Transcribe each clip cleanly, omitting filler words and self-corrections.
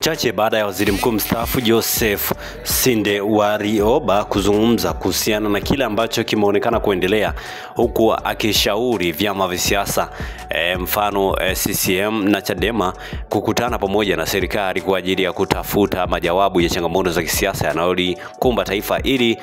Chache baada ya waziri mkuu mstaafu Joseph Sinde Warioba kuzungumza kuhusiana na kile ambacho kimeonekana kuendelea, huku akishauri vyama vya siasa mfano CCM na Chadema kukutana pamoja na serikali kwa ajili ya kutafuta majawabu ya changamoto za kisiasa yanayolikumba taifa, ili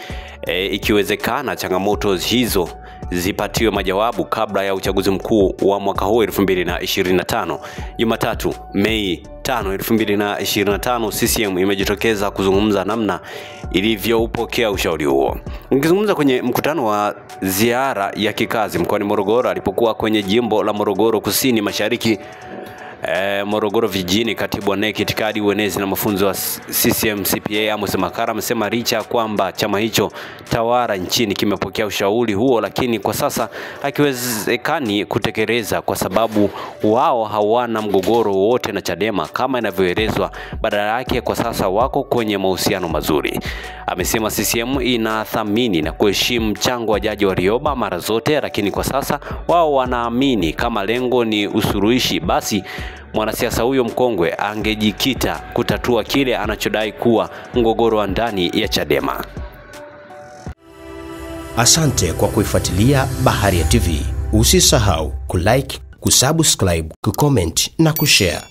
ikiwezekana changamoto hizo zipatiwe majawabu kabla ya uchaguzi mkuu wa mwaka huu 2025. Jumatatu Mei 5, 2025, CCM imejitokeza kuzungumza namna ilivyoupokea ushauri huo. Nikizungumza kwenye mkutano wa ziara ya kikazi mkoani Morogoro alipokuwa kwenye jimbo la Morogoro Kusini Mashariki, Morogoro vijijini, katibu wa NEC itikadi, uenezi na mafunzo wa CCM CPA Amos Makalla amesema licha kwamba chama hicho tawala nchini kimepokea ushauri huo, lakini kwa sasa hakiwezekani kutekeleza kwa sababu wao hawana mgogoro wote na Chadema kama inavyoelezwa. Badala yake kwa sasa wako kwenye mahusiano mazuri. Amesema CCM inathamini na kuheshimu mchango wa Jaji Warioba mara zote, lakini kwa sasa wao wanaamini kama lengo ni usuluhishi, basi mwanasiasa huyo mkongwe angejikita kutatua kile anachodai kuwa mgogoro wa ndani ya Chadema. Asante kwa kuifuatilia Baharia TV. Usisahau kulike, kusubscribe, kucomment na kushare.